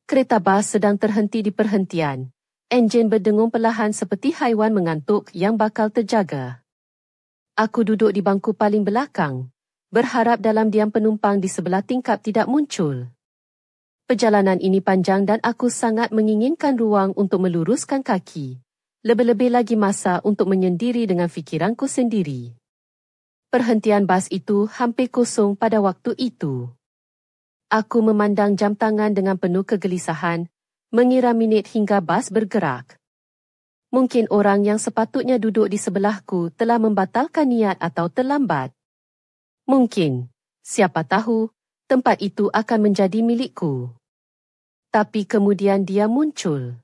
Kereta bas sedang terhenti di perhentian. Enjin berdengung perlahan seperti haiwan mengantuk yang bakal terjaga. Aku duduk di bangku paling belakang, berharap dalam diam penumpang di sebelah tingkap tidak muncul. Perjalanan ini panjang dan aku sangat menginginkan ruang untuk meluruskan kaki. Lebih-lebih lagi masa untuk menyendiri dengan fikiranku sendiri. Perhentian bas itu hampir kosong pada waktu itu. Aku memandang jam tangan dengan penuh kegelisahan, mengira minit hingga bas bergerak. Mungkin orang yang sepatutnya duduk di sebelahku telah membatalkan niat atau terlambat. Mungkin, siapa tahu, tempat itu akan menjadi milikku. Tapi kemudian dia muncul.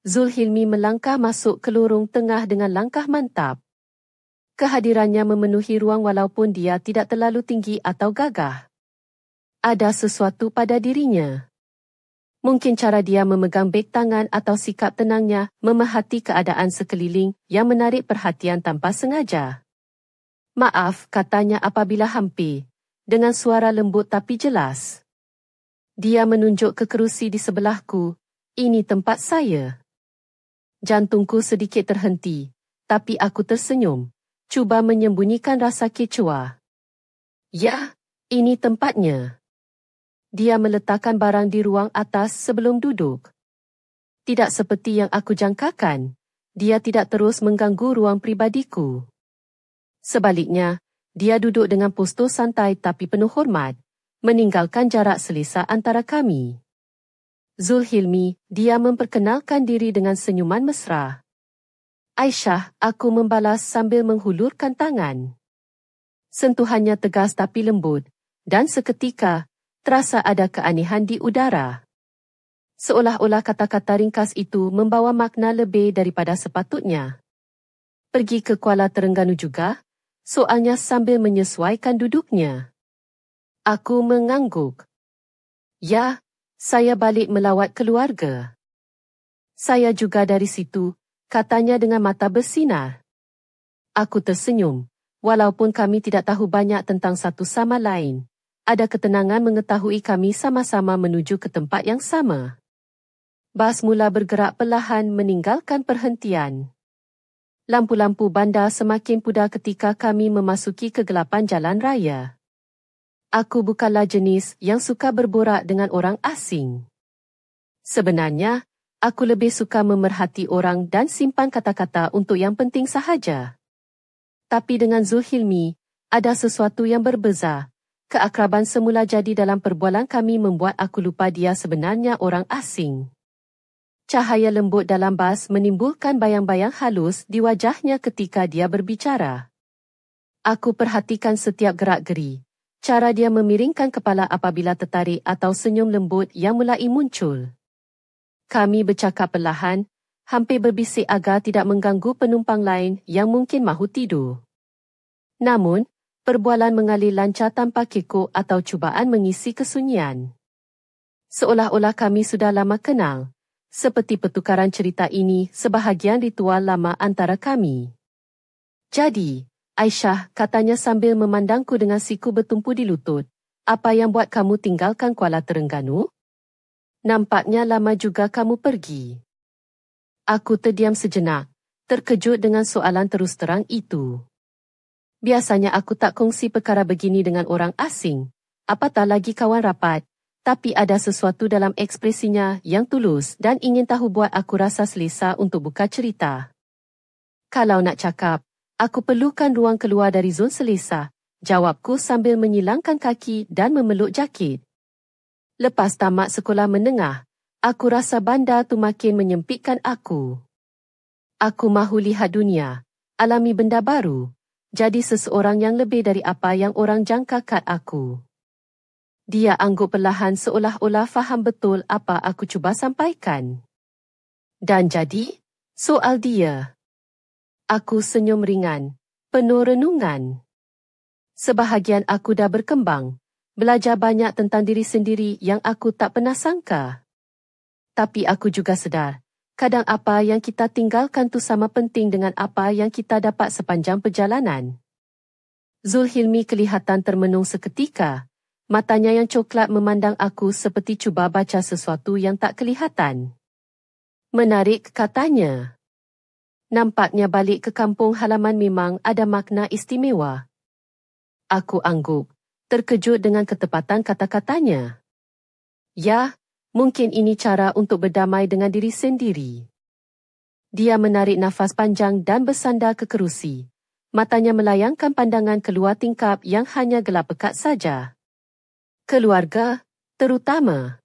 Zulhilmi melangkah masuk ke lorong tengah dengan langkah mantap. Kehadirannya memenuhi ruang walaupun dia tidak terlalu tinggi atau gagah. Ada sesuatu pada dirinya. Mungkin cara dia memegang beg tangan atau sikap tenangnya memerhati keadaan sekeliling yang menarik perhatian tanpa sengaja. Maaf, katanya apabila hampir, dengan suara lembut tapi jelas. Dia menunjuk ke kerusi di sebelahku. Ini tempat saya. Jantungku sedikit terhenti, tapi aku tersenyum, cuba menyembunyikan rasa kecoa. Ya, ini tempatnya. Dia meletakkan barang di ruang atas sebelum duduk. Tidak seperti yang aku jangkakan, dia tidak terus mengganggu ruang pribadiku. Sebaliknya, dia duduk dengan postur santai tapi penuh hormat, meninggalkan jarak selesa antara kami. Zulhilmi, dia memperkenalkan diri dengan senyuman mesra. Aisyah, aku membalas sambil menghulurkan tangan. Sentuhannya tegas tapi lembut, dan seketika, terasa ada keanehan di udara. Seolah-olah kata-kata ringkas itu membawa makna lebih daripada sepatutnya. Pergi ke Kuala Terengganu juga? Soalnya sambil menyesuaikan duduknya. Aku mengangguk. Ya, saya balik melawat keluarga. Saya juga dari situ, katanya dengan mata bersinar. Aku tersenyum, walaupun kami tidak tahu banyak tentang satu sama lain. Ada ketenangan mengetahui kami sama-sama menuju ke tempat yang sama. Bas mula bergerak perlahan meninggalkan perhentian. Lampu-lampu bandar semakin pudar ketika kami memasuki kegelapan jalan raya. Aku bukanlah jenis yang suka berborak dengan orang asing. Sebenarnya, aku lebih suka memerhati orang dan simpan kata-kata untuk yang penting sahaja. Tapi dengan Zulhilmi, ada sesuatu yang berbeza. Keakraban semula jadi dalam perbualan kami membuat aku lupa dia sebenarnya orang asing. Cahaya lembut dalam bas menimbulkan bayang-bayang halus di wajahnya ketika dia berbicara. Aku perhatikan setiap gerak-geri, cara dia memiringkan kepala apabila tertarik atau senyum lembut yang mulai muncul. Kami bercakap perlahan, hampir berbisik agar tidak mengganggu penumpang lain yang mungkin mahu tidur. Namun, perbualan mengalir lancar tanpa kekok atau cubaan mengisi kesunyian. Seolah-olah kami sudah lama kenal, seperti pertukaran cerita ini sebahagian ritual lama antara kami. Jadi, Aisyah, katanya sambil memandangku dengan siku bertumpu di lutut, apa yang buat kamu tinggalkan Kuala Terengganu? Nampaknya lama juga kamu pergi. Aku terdiam sejenak, terkejut dengan soalan terus terang itu. Biasanya aku tak kongsi perkara begini dengan orang asing, apatah lagi kawan rapat, tapi ada sesuatu dalam ekspresinya yang tulus dan ingin tahu buat aku rasa selesa untuk buka cerita. Kalau nak cakap, aku perlukan ruang keluar dari zon selesa, jawabku sambil menyilangkan kaki dan memeluk jakit. Lepas tamat sekolah menengah, aku rasa bandar tu makin menyempitkan aku. Aku mahu lihat dunia, alami benda baru. Jadi seseorang yang lebih dari apa yang orang jangka kat aku. Dia angguk perlahan seolah-olah faham betul apa aku cuba sampaikan. Dan jadi, soal dia. Aku senyum ringan, penuh renungan. Sebahagian aku dah berkembang, belajar banyak tentang diri sendiri yang aku tak pernah sangka. Tapi aku juga sedar, kadang apa yang kita tinggalkan tu sama penting dengan apa yang kita dapat sepanjang perjalanan. Zulhilmi kelihatan termenung seketika, Matanya yang coklat memandang aku seperti cuba baca sesuatu yang tak kelihatan. Menarik, katanya. Nampaknya balik ke kampung halaman memang ada makna istimewa. Aku angguk, terkejut dengan ketepatan kata-katanya. Ya, mungkin ini cara untuk berdamai dengan diri sendiri. Dia menarik nafas panjang dan bersandar ke kerusi. Matanya melayangkan pandangan keluar tingkap yang hanya gelap pekat saja. Keluarga, terutama.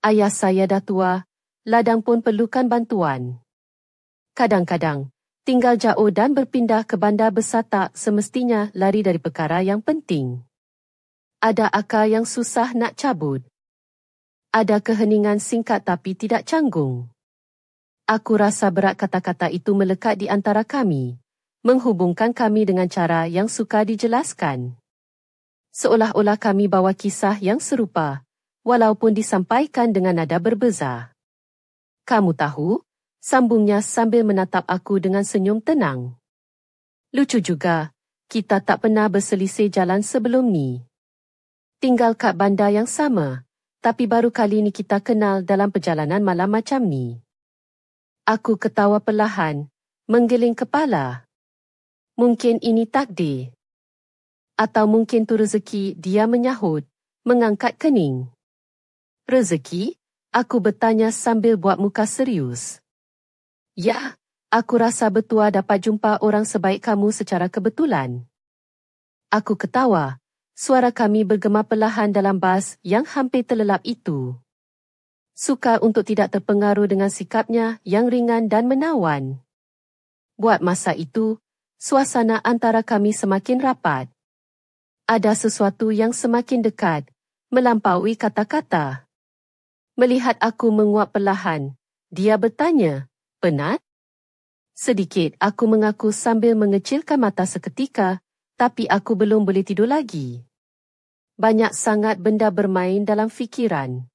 Ayah saya dah tua, ladang pun perlukan bantuan. Kadang-kadang, tinggal jauh dan berpindah ke bandar besar tak semestinya lari dari perkara yang penting. Ada akar yang susah nak cabut. Ada keheningan singkat tapi tidak canggung. Aku rasa berat kata-kata itu melekat di antara kami, menghubungkan kami dengan cara yang sukar dijelaskan. Seolah-olah kami bawa kisah yang serupa, walaupun disampaikan dengan nada berbeza. Kamu tahu, sambungnya sambil menatap aku dengan senyum tenang. Lucu juga, kita tak pernah berselisih jalan sebelum ni. Tinggal kat bandar yang sama, tapi baru kali ni kita kenal dalam perjalanan malam macam ni. Aku ketawa perlahan, menggeling kepala. Mungkin ini takdir. Atau mungkin tu rezeki, dia menyahut, mengangkat kening. Rezeki? Aku bertanya sambil buat muka serius. Ya, aku rasa bertua dapat jumpa orang sebaik kamu secara kebetulan. Aku ketawa. Suara kami bergema perlahan dalam bas yang hampir terlelap itu. Sukar untuk tidak terpengaruh dengan sikapnya yang ringan dan menawan. Buat masa itu, suasana antara kami semakin rapat. Ada sesuatu yang semakin dekat, melampaui kata-kata. Melihat aku menguap perlahan, dia bertanya, penat? Sedikit aku mengaku sambil mengecilkan mata seketika, tapi aku belum boleh tidur lagi. Banyak sangat benda bermain dalam fikiran.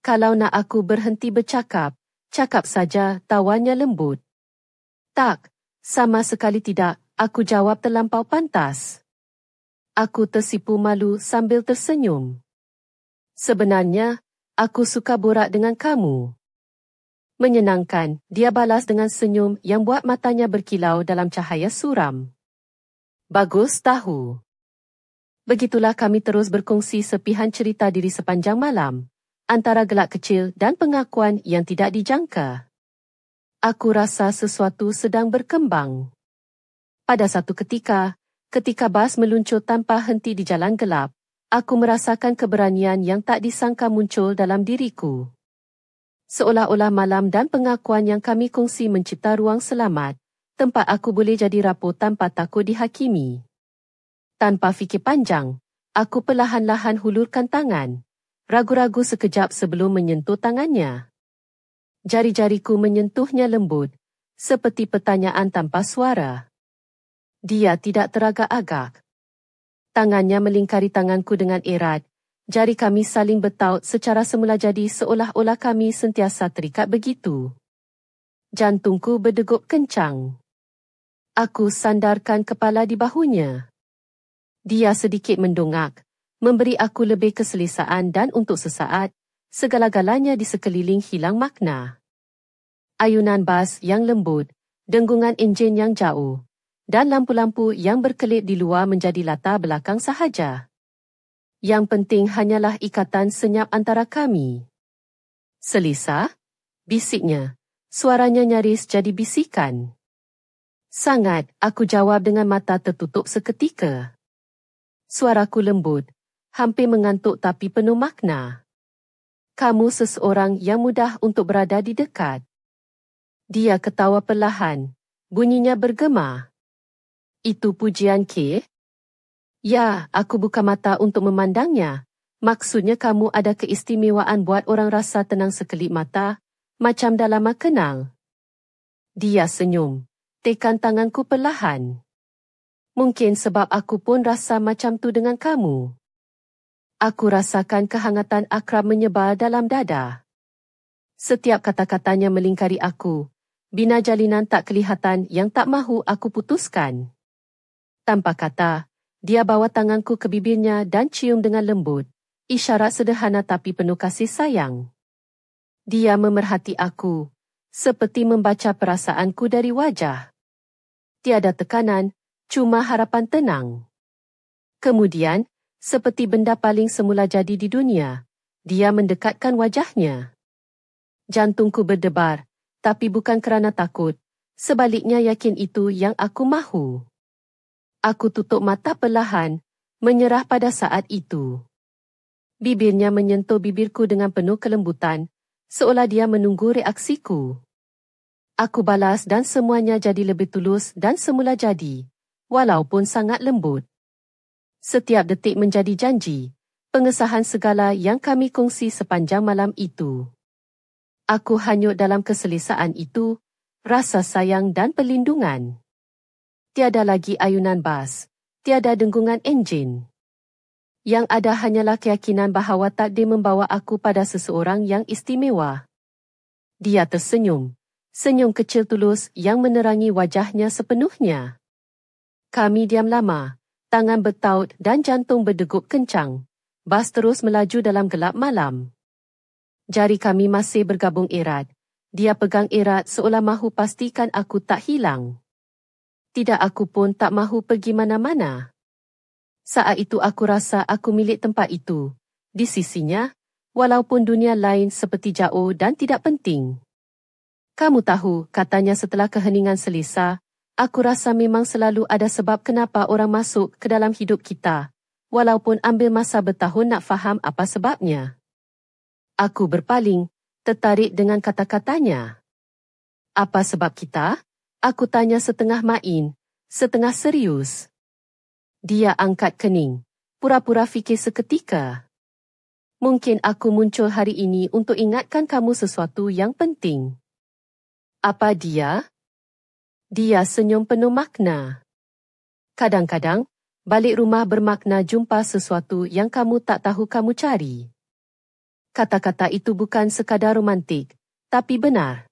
Kalau nak aku berhenti bercakap, cakap saja, tawannya lembut. Tak, sama sekali tidak, aku jawab terlampau pantas. Aku tersipu malu sambil tersenyum. Sebenarnya, aku suka borak dengan kamu. Menyenangkan, dia balas dengan senyum yang buat matanya berkilau dalam cahaya suram. Bagus tahu. Begitulah kami terus berkongsi sepihan cerita diri sepanjang malam, antara gelak kecil dan pengakuan yang tidak dijangka. Aku rasa sesuatu sedang berkembang. Pada satu ketika bas meluncur tanpa henti di jalan gelap, aku merasakan keberanian yang tak disangka muncul dalam diriku. Seolah-olah malam dan pengakuan yang kami kongsi mencipta ruang selamat, tempat aku boleh jadi rapuh tanpa takut dihakimi. Tanpa fikir panjang, aku perlahan-lahan hulurkan tangan, ragu-ragu sekejap sebelum menyentuh tangannya. Jari-jariku menyentuhnya lembut, seperti pertanyaan tanpa suara. Dia tidak teragak-agak. Tangannya melingkari tanganku dengan erat, jari kami saling bertaut secara semula jadi seolah-olah kami sentiasa terikat begitu. Jantungku berdegup kencang. Aku sandarkan kepala di bahunya. Dia sedikit mendongak, memberi aku lebih keselesaan dan untuk sesaat, segala-galanya di sekeliling hilang makna. Ayunan bas yang lembut, denggungan enjin yang jauh, dan lampu-lampu yang berkelip di luar menjadi latar belakang sahaja. Yang penting hanyalah ikatan senyap antara kami. Selesa? Bisiknya. Suaranya nyaris jadi bisikan. Sangat, aku jawab dengan mata tertutup seketika. Suaraku lembut, hampir mengantuk tapi penuh makna. Kamu seseorang yang mudah untuk berada di dekat. Dia ketawa perlahan, bunyinya bergema. Itu pujian ke? Ya, aku buka mata untuk memandangnya. Maksudnya kamu ada keistimewaan buat orang rasa tenang sekelip mata, macam dah lama kenal. Dia senyum, tekan tanganku perlahan. Mungkin sebab aku pun rasa macam tu dengan kamu. Aku rasakan kehangatan akrab menyebar dalam dada. Setiap kata-katanya melingkari aku, bina jalinan tak kelihatan yang tak mahu aku putuskan. Tanpa kata, Dia bawa tanganku ke bibirnya dan cium dengan lembut, isyarat sederhana tapi penuh kasih sayang. Dia memerhati aku, seperti membaca perasaanku dari wajah. Tiada tekanan, cuma harapan tenang. Kemudian, seperti benda paling semula jadi di dunia, dia mendekatkan wajahnya. Jantungku berdebar, tapi bukan kerana takut, sebaliknya yakin itu yang aku mahu. Aku tutup mata perlahan, menyerah pada saat itu. Bibirnya menyentuh bibirku dengan penuh kelembutan, seolah dia menunggu reaksiku. Aku balas dan semuanya jadi lebih tulus dan semula jadi, walaupun sangat lembut. Setiap detik menjadi janji, pengesahan segala yang kami kongsi sepanjang malam itu. Aku hanyut dalam keselesaan itu, rasa sayang dan perlindungan. Tiada lagi ayunan bas, tiada denggungan enjin. Yang ada hanyalah keyakinan bahawa takdir membawa aku pada seseorang yang istimewa. Dia tersenyum, senyum kecil tulus yang menerangi wajahnya sepenuhnya. Kami diam lama, tangan bertaut dan jantung berdegup kencang. Bas terus melaju dalam gelap malam. Jari kami masih bergabung erat. Dia pegang erat seolah mahu pastikan aku tak hilang. Tidak, aku pun tak mahu pergi mana-mana. Saat itu aku rasa aku milik tempat itu, di sisinya, walaupun dunia lain seperti jauh dan tidak penting. Kamu tahu, katanya setelah keheningan selesa, aku rasa memang selalu ada sebab kenapa orang masuk ke dalam hidup kita, walaupun ambil masa bertahun nak faham apa sebabnya. Aku berpaling, tertarik dengan kata-katanya. Apa sebab kita? Aku tanya setengah main, setengah serius. Dia angkat kening, pura-pura fikir seketika. Mungkin aku muncul hari ini untuk ingatkan kamu sesuatu yang penting. Apa dia? Dia senyum penuh makna. Kadang-kadang, balik rumah bermakna jumpa sesuatu yang kamu tak tahu kamu cari. Kata-kata itu bukan sekadar romantik, tapi benar.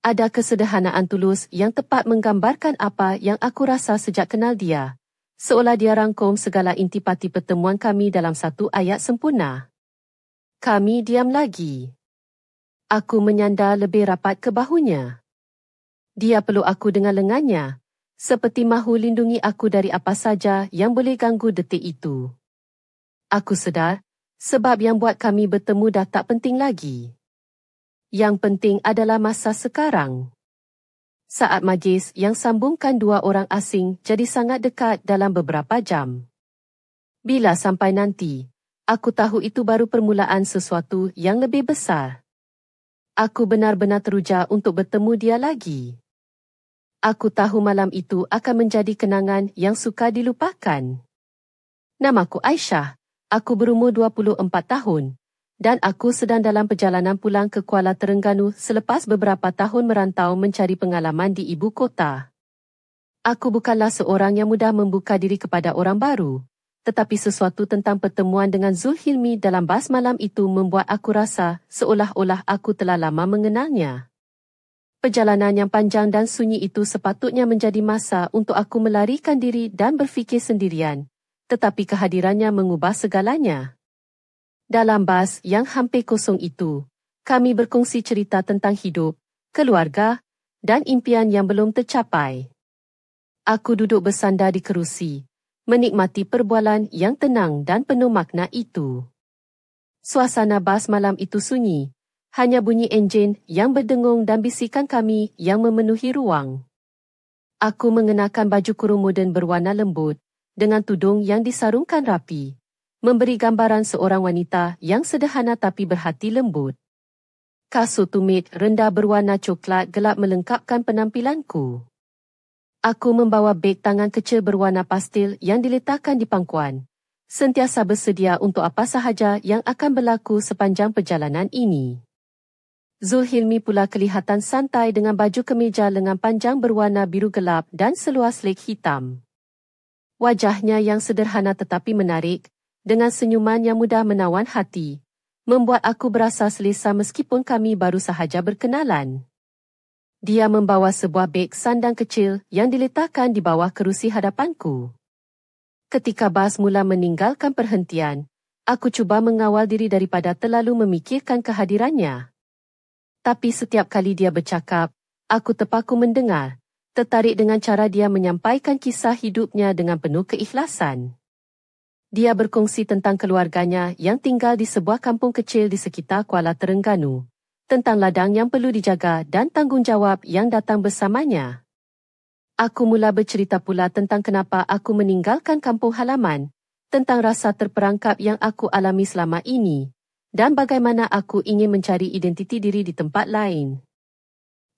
Ada kesederhanaan tulus yang tepat menggambarkan apa yang aku rasa sejak kenal dia, seolah dia rangkum segala intipati pertemuan kami dalam satu ayat sempurna. Kami diam lagi. Aku menyandar lebih rapat ke bahunya. Dia peluk aku dengan lengannya, seperti mahu lindungi aku dari apa saja yang boleh ganggu detik itu. Aku sedar, sebab yang buat kami bertemu dah tak penting lagi. Yang penting adalah masa sekarang. Saat majlis yang sambungkan dua orang asing jadi sangat dekat dalam beberapa jam. Bila sampai nanti, aku tahu itu baru permulaan sesuatu yang lebih besar. Aku benar-benar teruja untuk bertemu dia lagi. Aku tahu malam itu akan menjadi kenangan yang sukar dilupakan. Namaku Aisyah, aku berumur 24 tahun. Dan aku sedang dalam perjalanan pulang ke Kuala Terengganu selepas beberapa tahun merantau mencari pengalaman di ibu kota. Aku bukanlah seorang yang mudah membuka diri kepada orang baru, tetapi sesuatu tentang pertemuan dengan Zulhilmi dalam bas malam itu membuat aku rasa seolah-olah aku telah lama mengenalnya. Perjalanan yang panjang dan sunyi itu sepatutnya menjadi masa untuk aku melarikan diri dan berfikir sendirian, tetapi kehadirannya mengubah segalanya. Dalam bas yang hampir kosong itu, kami berkongsi cerita tentang hidup, keluarga, dan impian yang belum tercapai. Aku duduk bersandar di kerusi, menikmati perbualan yang tenang dan penuh makna itu. Suasana bas malam itu sunyi, hanya bunyi enjin yang berdengung dan bisikan kami yang memenuhi ruang. Aku mengenakan baju kurung moden berwarna lembut, dengan tudung yang disarungkan rapi, memberi gambaran seorang wanita yang sederhana tapi berhati lembut. Kasut tumit rendah berwarna coklat gelap melengkapkan penampilanku. Aku membawa beg tangan kecil berwarna pastel yang diletakkan di pangkuan, sentiasa bersedia untuk apa sahaja yang akan berlaku sepanjang perjalanan ini. Zulhilmi pula kelihatan santai dengan baju kemeja lengan panjang berwarna biru gelap dan seluar slik hitam. Wajahnya yang sederhana tetapi menarik, dengan senyuman yang mudah menawan hati, membuat aku berasa selesa meskipun kami baru sahaja berkenalan. Dia membawa sebuah beg sandang kecil yang diletakkan di bawah kerusi hadapanku. Ketika bas mula meninggalkan perhentian, aku cuba mengawal diri daripada terlalu memikirkan kehadirannya. Tapi setiap kali dia bercakap, aku terpaku mendengar, tertarik dengan cara dia menyampaikan kisah hidupnya dengan penuh keikhlasan. Dia berkongsi tentang keluarganya yang tinggal di sebuah kampung kecil di sekitar Kuala Terengganu, tentang ladang yang perlu dijaga dan tanggungjawab yang datang bersamanya. Aku mula bercerita pula tentang kenapa aku meninggalkan kampung halaman, tentang rasa terperangkap yang aku alami selama ini, dan bagaimana aku ingin mencari identiti diri di tempat lain.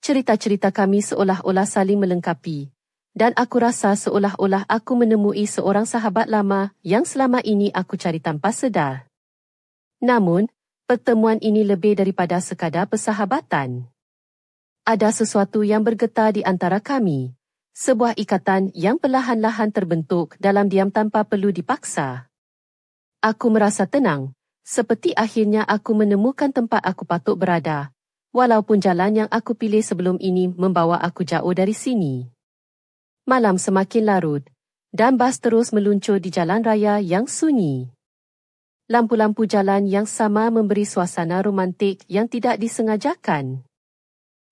Cerita-cerita kami seolah-olah saling melengkapi, dan aku rasa seolah-olah aku menemui seorang sahabat lama yang selama ini aku cari tanpa sedar. Namun, pertemuan ini lebih daripada sekadar persahabatan. Ada sesuatu yang bergetar di antara kami. Sebuah ikatan yang perlahan-lahan terbentuk dalam diam tanpa perlu dipaksa. Aku merasa tenang, seperti akhirnya aku menemukan tempat aku patut berada, walaupun jalan yang aku pilih sebelum ini membawa aku jauh dari sini. Malam semakin larut, dan bas terus meluncur di jalan raya yang sunyi. Lampu-lampu jalan yang sama memberi suasana romantik yang tidak disengajakan.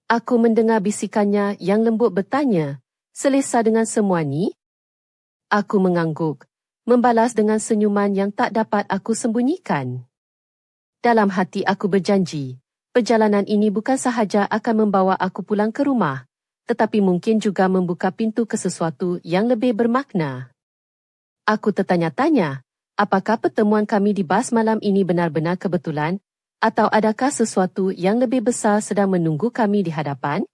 Aku mendengar bisikannya yang lembut bertanya, "Selesa dengan semua ni?" Aku mengangguk, membalas dengan senyuman yang tak dapat aku sembunyikan. Dalam hati aku berjanji, perjalanan ini bukan sahaja akan membawa aku pulang ke rumah, tetapi mungkin juga membuka pintu ke sesuatu yang lebih bermakna. Aku tertanya-tanya, apakah pertemuan kami di bas malam ini benar-benar kebetulan, atau adakah sesuatu yang lebih besar sedang menunggu kami di hadapan?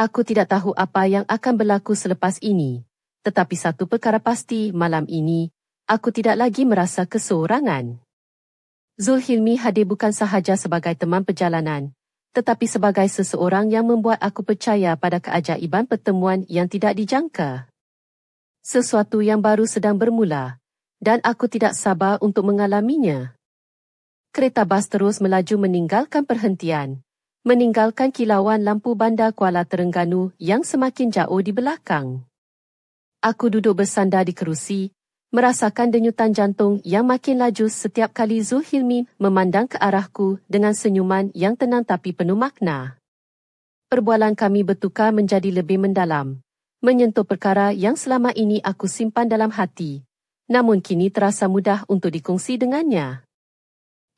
Aku tidak tahu apa yang akan berlaku selepas ini, tetapi satu perkara pasti malam ini, aku tidak lagi merasa keseorangan. Zulhilmi hadir bukan sahaja sebagai teman perjalanan, tetapi sebagai seseorang yang membuat aku percaya pada keajaiban pertemuan yang tidak dijangka. Sesuatu yang baru sedang bermula, dan aku tidak sabar untuk mengalaminya. Kereta bas terus melaju meninggalkan perhentian, meninggalkan kilauan lampu bandar Kuala Terengganu yang semakin jauh di belakang. Aku duduk bersandar di kerusi, merasakan denyutan jantung yang makin laju setiap kali Zulhilmi memandang ke arahku dengan senyuman yang tenang tapi penuh makna. Perbualan kami bertukar menjadi lebih mendalam, menyentuh perkara yang selama ini aku simpan dalam hati, namun kini terasa mudah untuk dikongsi dengannya.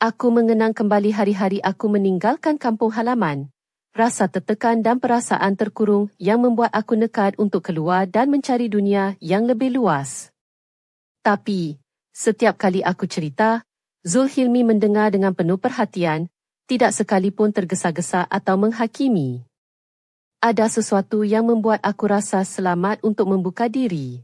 Aku mengenang kembali hari-hari aku meninggalkan kampung halaman, rasa tertekan dan perasaan terkurung yang membuat aku nekat untuk keluar dan mencari dunia yang lebih luas. Tapi, setiap kali aku cerita, Zulhilmi mendengar dengan penuh perhatian, tidak sekalipun tergesa-gesa atau menghakimi. Ada sesuatu yang membuat aku rasa selamat untuk membuka diri.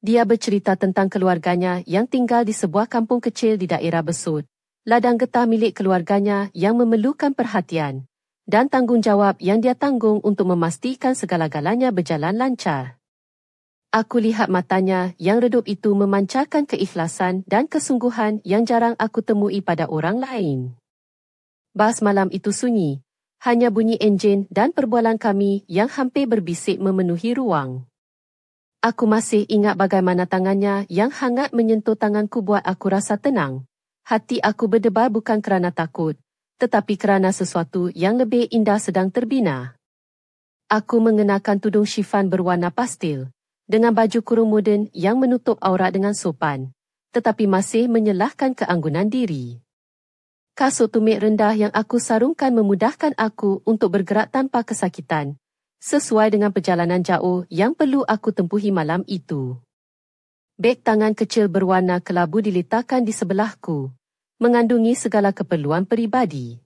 Dia bercerita tentang keluarganya yang tinggal di sebuah kampung kecil di daerah Besut, ladang getah milik keluarganya yang memerlukan perhatian, dan tanggungjawab yang dia tanggung untuk memastikan segala-galanya berjalan lancar. Aku lihat matanya yang redup itu memancarkan keikhlasan dan kesungguhan yang jarang aku temui pada orang lain. Bas malam itu sunyi, hanya bunyi enjin dan perbualan kami yang hampir berbisik memenuhi ruang. Aku masih ingat bagaimana tangannya yang hangat menyentuh tanganku buat aku rasa tenang. Hati aku berdebar bukan kerana takut, tetapi kerana sesuatu yang lebih indah sedang terbina. Aku mengenakan tudung syifan berwarna pastel, dengan baju kurung moden yang menutup aurat dengan sopan, tetapi masih menyelahkan keanggunan diri. Kasut tumit rendah yang aku sarungkan memudahkan aku untuk bergerak tanpa kesakitan, sesuai dengan perjalanan jauh yang perlu aku tempuhi malam itu. Beg tangan kecil berwarna kelabu diletakkan di sebelahku, mengandungi segala keperluan peribadi.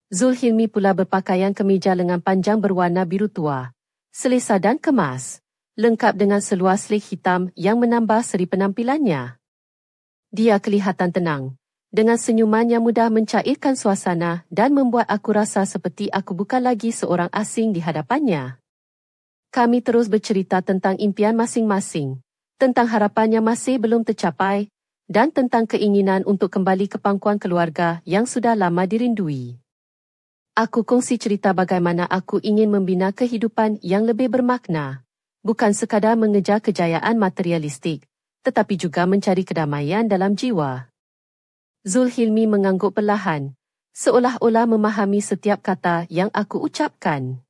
Zulhilmi pula berpakaian kemeja lengan panjang berwarna biru tua, selesa dan kemas, lengkap dengan seluar slik hitam yang menambah seri penampilannya. Dia kelihatan tenang, dengan senyuman yang mudah mencairkan suasana dan membuat aku rasa seperti aku bukan lagi seorang asing di hadapannya. Kami terus bercerita tentang impian masing-masing, tentang harapan yang masih belum tercapai, dan tentang keinginan untuk kembali ke pangkuan keluarga yang sudah lama dirindui. Aku kongsi cerita bagaimana aku ingin membina kehidupan yang lebih bermakna, bukan sekadar mengejar kejayaan materialistik, tetapi juga mencari kedamaian dalam jiwa. Zulhilmi mengangguk perlahan, seolah-olah memahami setiap kata yang aku ucapkan.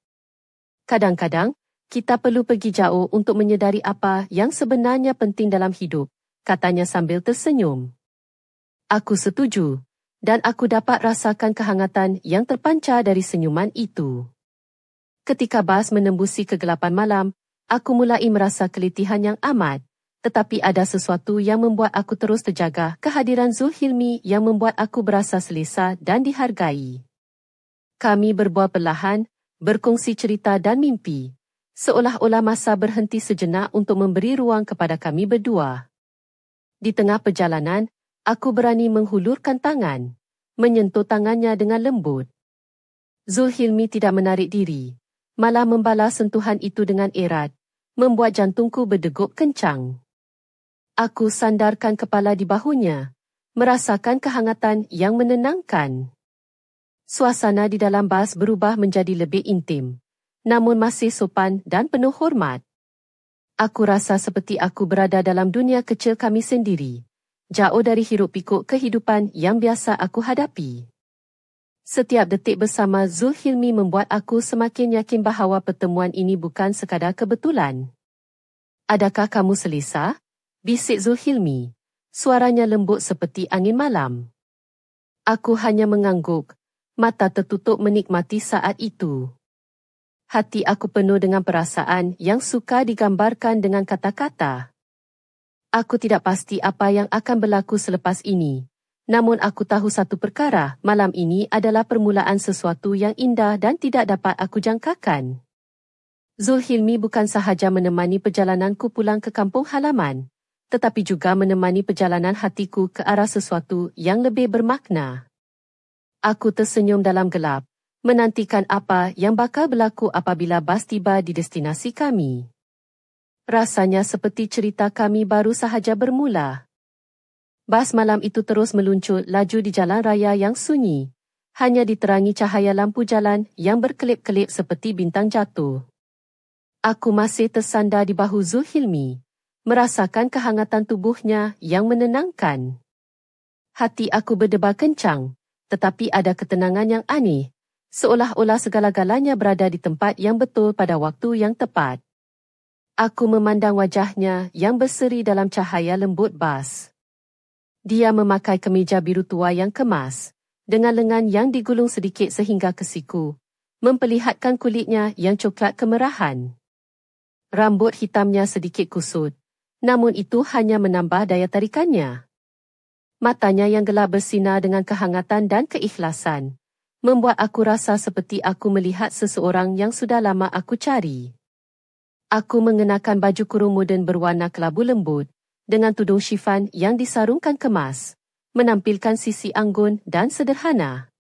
Kadang-kadang, kita perlu pergi jauh untuk menyedari apa yang sebenarnya penting dalam hidup, katanya sambil tersenyum. Aku setuju, dan aku dapat rasakan kehangatan yang terpancar dari senyuman itu. Ketika bas menembusi kegelapan malam, aku mulai merasa keletihan yang amat, tetapi ada sesuatu yang membuat aku terus terjaga, kehadiran Zulhilmi yang membuat aku berasa selesa dan dihargai. Kami berbual perlahan, berkongsi cerita dan mimpi, seolah-olah masa berhenti sejenak untuk memberi ruang kepada kami berdua. Di tengah perjalanan, aku berani menghulurkan tangan, menyentuh tangannya dengan lembut. Zulhilmi tidak menarik diri, malah membalas sentuhan itu dengan erat, membuat jantungku berdegup kencang. Aku sandarkan kepala di bahunya, merasakan kehangatan yang menenangkan. Suasana di dalam bas berubah menjadi lebih intim, namun masih sopan dan penuh hormat. Aku rasa seperti aku berada dalam dunia kecil kami sendiri, jauh dari hiruk-pikuk kehidupan yang biasa aku hadapi. Setiap detik bersama Zulhilmi membuat aku semakin yakin bahawa pertemuan ini bukan sekadar kebetulan. Adakah kamu selesa? Bisik Zulhilmi. Suaranya lembut seperti angin malam. Aku hanya mengangguk, mata tertutup menikmati saat itu. Hati aku penuh dengan perasaan yang suka digambarkan dengan kata-kata. Aku tidak pasti apa yang akan berlaku selepas ini. Namun aku tahu satu perkara, malam ini adalah permulaan sesuatu yang indah dan tidak dapat aku jangkakan. Zulhilmi bukan sahaja menemani perjalananku pulang ke kampung halaman, tetapi juga menemani perjalanan hatiku ke arah sesuatu yang lebih bermakna. Aku tersenyum dalam gelap, menantikan apa yang bakal berlaku apabila bas tiba di destinasi kami. Rasanya seperti cerita kami baru sahaja bermula. Bas malam itu terus meluncur laju di jalan raya yang sunyi, hanya diterangi cahaya lampu jalan yang berkelip-kelip seperti bintang jatuh. Aku masih tersandar di bahu Zulhilmi, merasakan kehangatan tubuhnya yang menenangkan. Hati aku berdebar kencang, tetapi ada ketenangan yang aneh, seolah-olah segala-galanya berada di tempat yang betul pada waktu yang tepat. Aku memandang wajahnya yang berseri dalam cahaya lembut bas. Dia memakai kemeja biru tua yang kemas, dengan lengan yang digulung sedikit sehingga ke siku, memperlihatkan kulitnya yang coklat kemerahan. Rambut hitamnya sedikit kusut, namun itu hanya menambah daya tarikannya. Matanya yang gelap bersinar dengan kehangatan dan keikhlasan, membuat aku rasa seperti aku melihat seseorang yang sudah lama aku cari. Aku mengenakan baju kurung moden berwarna kelabu lembut, dengan tudung syifan yang disarungkan kemas, menampilkan sisi anggun dan sederhana.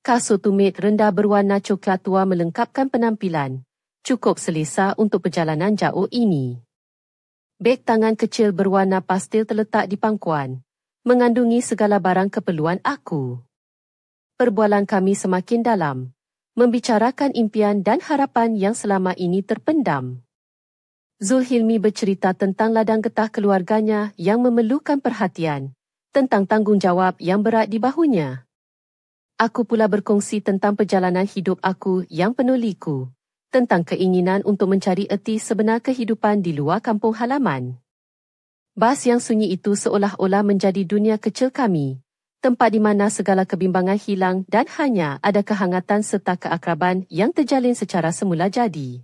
Kasut tumit rendah berwarna coklat tua melengkapkan penampilan, cukup selesa untuk perjalanan jauh ini. Beg tangan kecil berwarna pastel terletak di pangkuan, mengandungi segala barang keperluan aku. Perbualan kami semakin dalam, membicarakan impian dan harapan yang selama ini terpendam. Zulhilmi bercerita tentang ladang getah keluarganya yang memerlukan perhatian, tentang tanggungjawab yang berat di bahunya. Aku pula berkongsi tentang perjalanan hidup aku yang penuh liku, tentang keinginan untuk mencari erti sebenar kehidupan di luar kampung halaman. Bas yang sunyi itu seolah-olah menjadi dunia kecil kami, tempat di mana segala kebimbangan hilang dan hanya ada kehangatan serta keakraban yang terjalin secara semula jadi.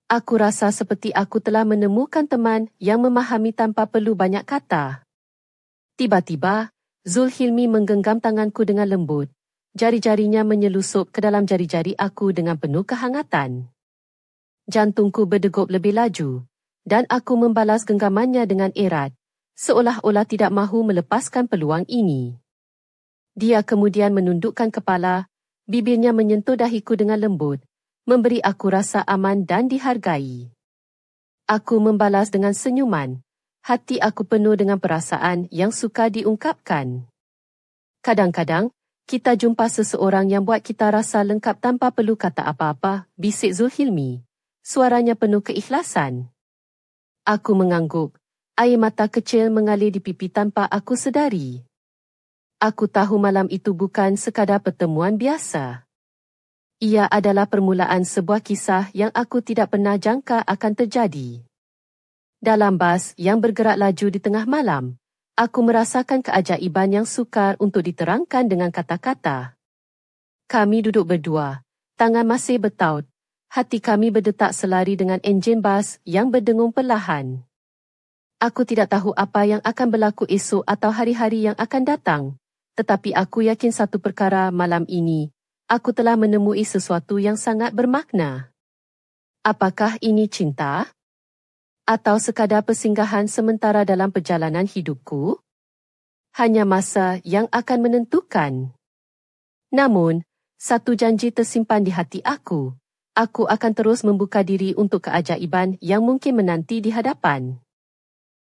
Aku rasa seperti aku telah menemukan teman yang memahami tanpa perlu banyak kata. Tiba-tiba, Zulhilmi menggenggam tanganku dengan lembut. Jari-jarinya menyelusup ke dalam jari-jari aku dengan penuh kehangatan. Jantungku berdegup lebih laju, dan aku membalas genggamannya dengan erat, seolah-olah tidak mahu melepaskan peluang ini. Dia kemudian menundukkan kepala, bibirnya menyentuh dahiku dengan lembut, memberi aku rasa aman dan dihargai. Aku membalas dengan senyuman, hati aku penuh dengan perasaan yang suka diungkapkan. Kadang-kadang, kita jumpa seseorang yang buat kita rasa lengkap tanpa perlu kata apa-apa, bisik Zulhilmi. Suaranya penuh keikhlasan. Aku mengangguk, Air mata kecil mengalir di pipi tanpa aku sedari. Aku tahu malam itu bukan sekadar pertemuan biasa. Ia adalah permulaan sebuah kisah yang aku tidak pernah jangka akan terjadi. Dalam bas yang bergerak laju di tengah malam, aku merasakan keajaiban yang sukar untuk diterangkan dengan kata-kata. Kami duduk berdua, tangan masih bertaut, hati kami berdetak selari dengan enjin bas yang berdengung perlahan. Aku tidak tahu apa yang akan berlaku esok atau hari-hari yang akan datang, tetapi aku yakin satu perkara malam ini, aku telah menemui sesuatu yang sangat bermakna. Apakah ini cinta? Atau sekadar persinggahan sementara dalam perjalanan hidupku? Hanya masa yang akan menentukan. Namun, satu janji tersimpan di hati aku. Aku akan terus membuka diri untuk keajaiban yang mungkin menanti di hadapan.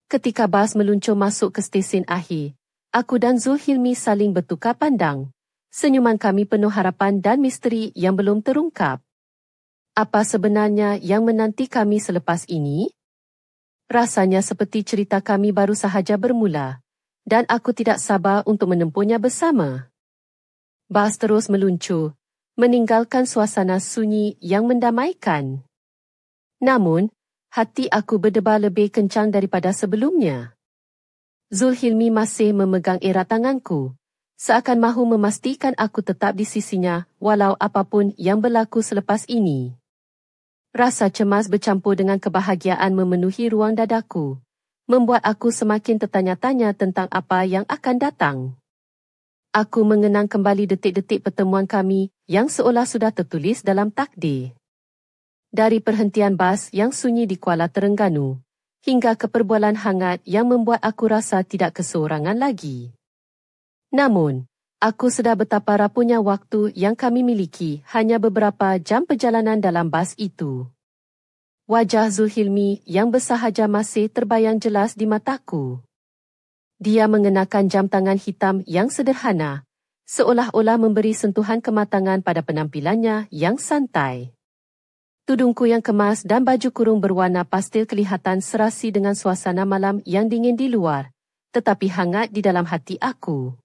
Ketika bas meluncur masuk ke stesen akhir, aku dan Zulhilmi saling bertukar pandang. Senyuman kami penuh harapan dan misteri yang belum terungkap. Apa sebenarnya yang menanti kami selepas ini? Rasanya seperti cerita kami baru sahaja bermula, dan aku tidak sabar untuk menempuhnya bersama. Bas terus meluncur, meninggalkan suasana sunyi yang mendamaikan. Namun, hati aku berdebar lebih kencang daripada sebelumnya. Zulhilmi masih memegang erat tanganku, seakan mahu memastikan aku tetap di sisinya walau apapun yang berlaku selepas ini. Rasa cemas bercampur dengan kebahagiaan memenuhi ruang dadaku, membuat aku semakin tertanya-tanya tentang apa yang akan datang. Aku mengenang kembali detik-detik pertemuan kami yang seolah sudah tertulis dalam takdir. Dari perhentian bas yang sunyi di Kuala Terengganu, hingga ke perbualan hangat yang membuat aku rasa tidak keseorangan lagi. Namun, aku sedar betapa rapuhnya waktu yang kami miliki hanya beberapa jam perjalanan dalam bas itu. Wajah Zulhilmi yang bersahaja masih terbayang jelas di mataku. Dia mengenakan jam tangan hitam yang sederhana, seolah-olah memberi sentuhan kematangan pada penampilannya yang santai. Tudungku yang kemas dan baju kurung berwarna pastel kelihatan serasi dengan suasana malam yang dingin di luar, tetapi hangat di dalam hati aku.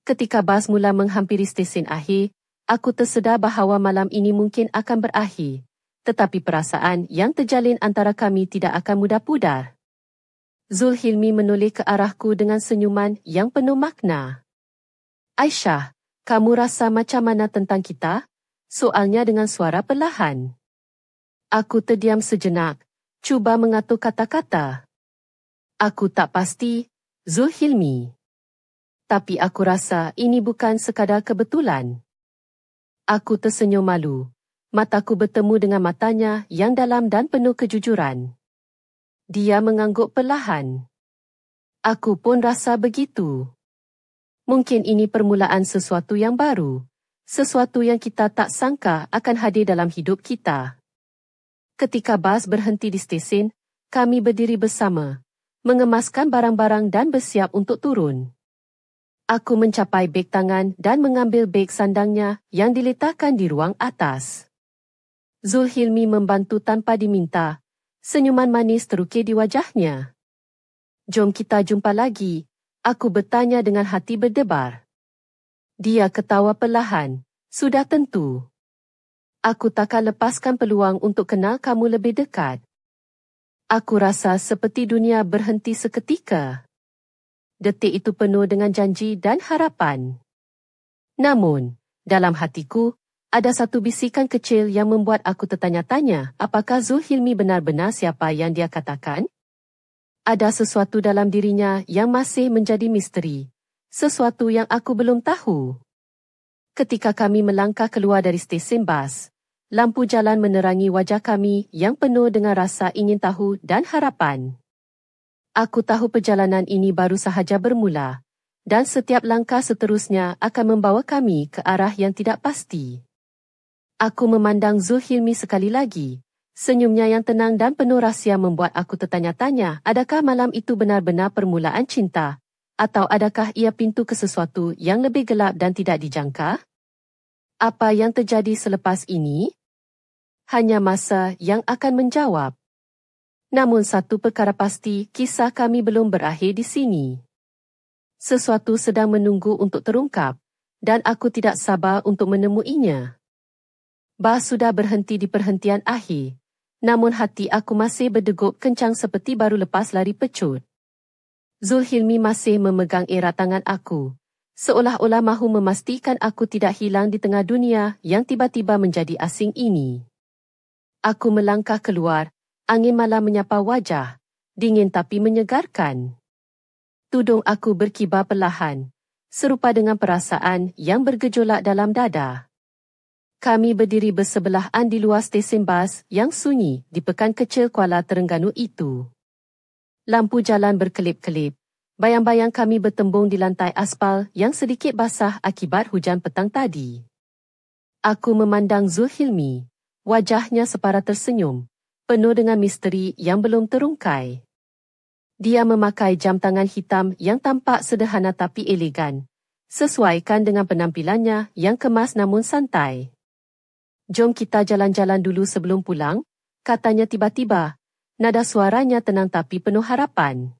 Ketika bas mula menghampiri stesen akhir, aku tersedar bahawa malam ini mungkin akan berakhir, tetapi perasaan yang terjalin antara kami tidak akan mudah pudar. Zulhilmi menoleh ke arahku dengan senyuman yang penuh makna. Aisyah, kamu rasa macam mana tentang kita? Soalnya dengan suara perlahan. Aku terdiam sejenak, cuba mengatur kata-kata. Aku tak pasti, Zulhilmi. Tapi aku rasa ini bukan sekadar kebetulan. Aku tersenyum malu. Mataku bertemu dengan matanya yang dalam dan penuh kejujuran. Dia mengangguk perlahan. Aku pun rasa begitu. Mungkin ini permulaan sesuatu yang baru, sesuatu yang kita tak sangka akan hadir dalam hidup kita. Ketika bas berhenti di stesen, kami berdiri bersama, mengemaskan barang-barang dan bersiap untuk turun. Aku mencapai beg tangan dan mengambil beg sandangnya yang diletakkan di ruang atas. Zulhilmi membantu tanpa diminta. Senyuman manis terukir di wajahnya. Jom kita jumpa lagi, aku bertanya dengan hati berdebar. Dia ketawa perlahan. Sudah tentu. Aku takkan lepaskan peluang untuk kenal kamu lebih dekat. Aku rasa seperti dunia berhenti seketika. Detik itu penuh dengan janji dan harapan. Namun, dalam hatiku, ada satu bisikan kecil yang membuat aku tertanya-tanya apakah Zulhilmi benar-benar siapa yang dia katakan? Ada sesuatu dalam dirinya yang masih menjadi misteri. Sesuatu yang aku belum tahu. Ketika kami melangkah keluar dari stesen bas, lampu jalan menerangi wajah kami yang penuh dengan rasa ingin tahu dan harapan. Aku tahu perjalanan ini baru sahaja bermula, dan setiap langkah seterusnya akan membawa kami ke arah yang tidak pasti. Aku memandang Zulhilmi sekali lagi. Senyumnya yang tenang dan penuh rahsia membuat aku tertanya-tanya, adakah malam itu benar-benar permulaan cinta? Atau adakah ia pintu ke sesuatu yang lebih gelap dan tidak dijangka? Apa yang terjadi selepas ini? Hanya masa yang akan menjawab. Namun satu perkara pasti, kisah kami belum berakhir di sini. Sesuatu sedang menunggu untuk terungkap, dan aku tidak sabar untuk menemuinya. Bas sudah berhenti di perhentian akhir, namun hati aku masih berdegup kencang seperti baru lepas lari pecut. Zulhilmi masih memegang erat tangan aku, seolah-olah mahu memastikan aku tidak hilang di tengah dunia yang tiba-tiba menjadi asing ini. Aku melangkah keluar, angin malam menyapa wajah, dingin tapi menyegarkan. Tudung aku berkibar perlahan, serupa dengan perasaan yang bergejolak dalam dada. Kami berdiri bersebelahan di luar stesen bas yang sunyi di pekan kecil Kuala Terengganu itu. Lampu jalan berkelip-kelip, bayang-bayang kami bertembung di lantai aspal yang sedikit basah akibat hujan petang tadi. Aku memandang Zulhilmi, wajahnya separa tersenyum, penuh dengan misteri yang belum terungkai. Dia memakai jam tangan hitam yang tampak sederhana tapi elegan, sesuaikan dengan penampilannya yang kemas namun santai. Jom kita jalan-jalan dulu sebelum pulang, katanya tiba-tiba, nada suaranya tenang tapi penuh harapan.